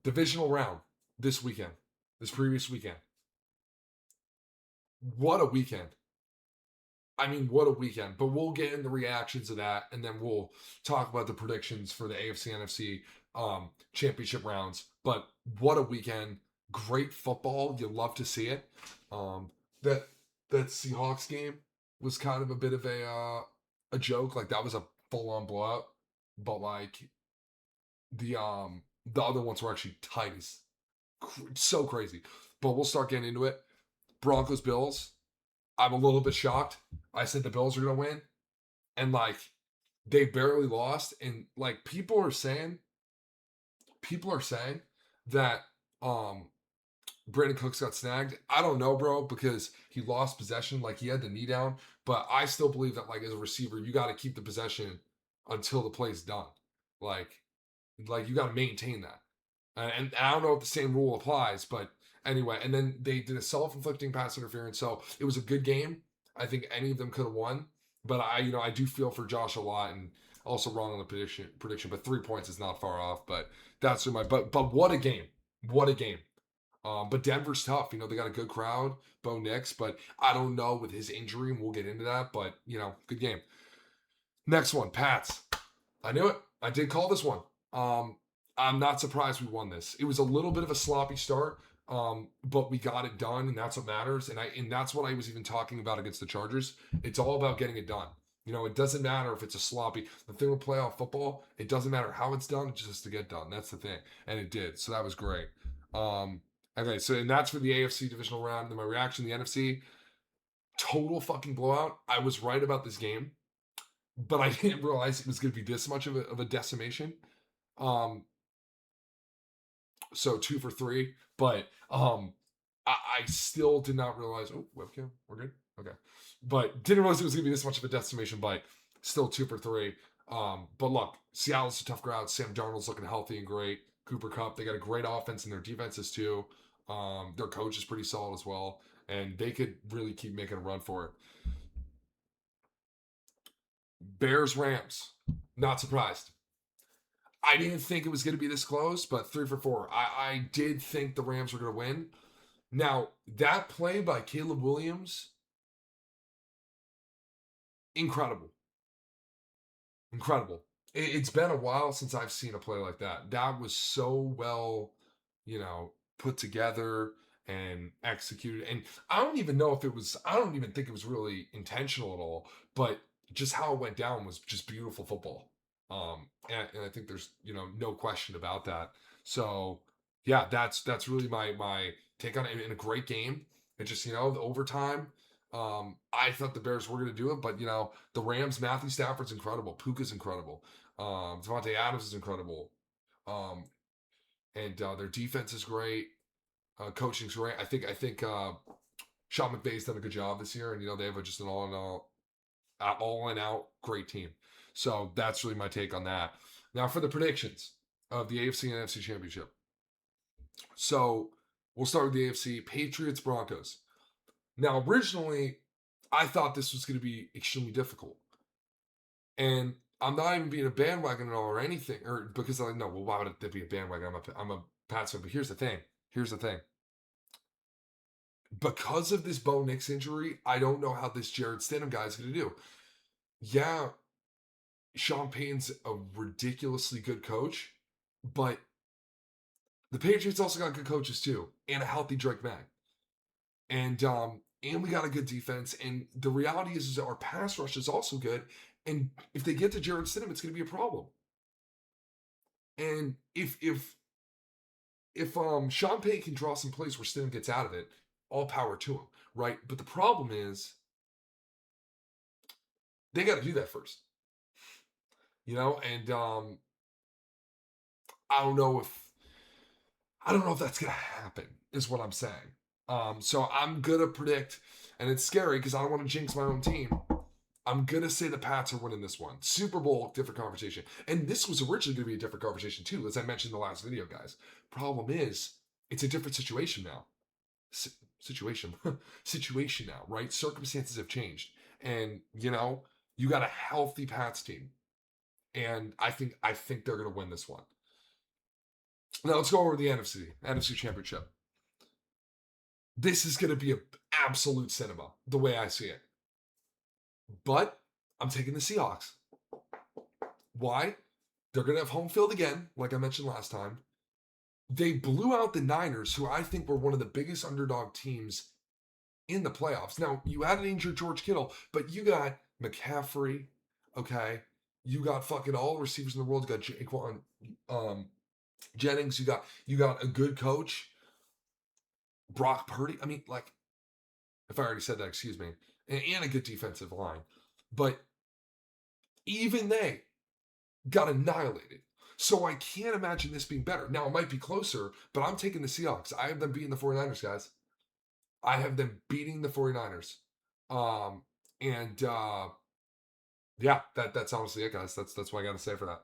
Divisional round this previous weekend. What a weekend. I mean, what a weekend. But we'll get into reactions of that, and then we'll talk about the predictions for the AFC, NFC championship rounds. But what a weekend. Great football. You love to see it. That that Seahawks game was kind of a bit of a joke. Like, that was a full-on blowout. But, like, the other ones were actually tight as so crazy. But we'll start getting into it. Broncos, Bills. I'm a little bit shocked. I said the Bills are going to win. And, like, they barely lost. And, like, people are saying that Brandon Cooks got snagged. I don't know, bro, because he lost possession. Like, he had the knee down. But I still believe that, like, as a receiver, you got to keep the possession until the play's done. Like you got to maintain that. And I don't know if the same rule applies, but anyway. And then they did a self-inflicting pass interference, so it was a good game. I think any of them could have won, but I do feel for Josh a lot, and also wrong on the prediction. But 3 points is not far off. But that's my. But what a game! What a game! But Denver's tough. They got a good crowd. Bo Nix, but I don't know with his injury, and we'll get into that. But good game. Next one, Pats. I knew it. I did call this one. I'm not surprised we won this. It was a little bit of a sloppy start, but we got it done, and that's what matters. And that's what I was even talking about against the Chargers. It's all about getting it done. It doesn't matter if it's a sloppy. The thing with playoff football, it doesn't matter how it's done. It just has to get done. That's the thing, and it did. So that was great. Okay, so and that's for the AFC divisional round. And then my reaction, the NFC, total fucking blowout. I was right about this game, but I didn't realize it was going to be this much of a decimation. So 2 for 3, but I still did not realize. Oh, webcam, we're good. Okay, but didn't realize it was gonna be this much of a decimation. But still 2 for 3. But look, Seattle's a tough crowd. Sam Darnold's looking healthy and great. Cooper Kupp, they got a great offense, and their defenses too. Their coach is pretty solid as well, and they could really keep making a run for it. Bears, Rams, not surprised. I didn't think it was going to be this close, but 3 for 4. I did think the Rams were going to win. Now, that play by Caleb Williams, incredible. Incredible. It's been a while since I've seen a play like that. That was so well, put together and executed. And I don't even think it was really intentional at all, but just how it went down was just beautiful football. And I think there's no question about that. So yeah, that's really my take on it. In a great game. It just the overtime. I thought the Bears were going to do it, but the Rams, Matthew Stafford's incredible, Puka's incredible, Devontae Adams is incredible, and their defense is great, coaching's great. I think Sean McVay's done a good job this year, and they have just an all in out great team. So that's really my take on that. Now for the predictions of the AFC and NFC Championship. So we'll start with the AFC, Patriots, Broncos. Now, originally, I thought this was going to be extremely difficult. And I'm not even being a bandwagon at all or anything, or because I'm like, no, well, why would it be a bandwagon? I'm a Pats fan. But here's the thing. Because of this Bo Nix injury, I don't know how this Jared Stidham guy is going to do. Yeah, Sean Payton's a ridiculously good coach, but the Patriots also got good coaches too, and a healthy Drake May. And we got a good defense. And the reality is that our pass rush is also good. And if they get to Jared Stidham, it's going to be a problem. And if Sean Payton can draw some plays where Stidham gets out of it, all power to him, right? But the problem is they got to do that first. And I don't know if that's going to happen, is what I'm saying. So I'm going to predict, and it's scary because I don't want to jinx my own team. I'm going to say the Pats are winning this one. Super Bowl, different conversation. And this was originally going to be a different conversation too, as I mentioned in the last video, guys. Problem is, it's a different situation now. Situation now, right? Circumstances have changed. And, you got a healthy Pats team. And I think they're going to win this one. Now let's go over the NFC Championship. This is going to be an absolute cinema, the way I see it. But I'm taking the Seahawks. Why? They're going to have home field again, like I mentioned last time. They blew out the Niners, who I think were one of the biggest underdog teams in the playoffs. Now, you had an injured George Kittle, but you got McCaffrey, okay? You got fucking all the receivers in the world. You got Jaquan Jennings. You got a good coach, Brock Purdy. I mean, like, if I already said that, excuse me, and a good defensive line. But even they got annihilated. So I can't imagine this being better. Now, it might be closer, but I'm taking the Seahawks. I have them beating the 49ers, guys. I have them beating the 49ers. Um, and yeah, that's honestly it, guys. That's what I got to say for that.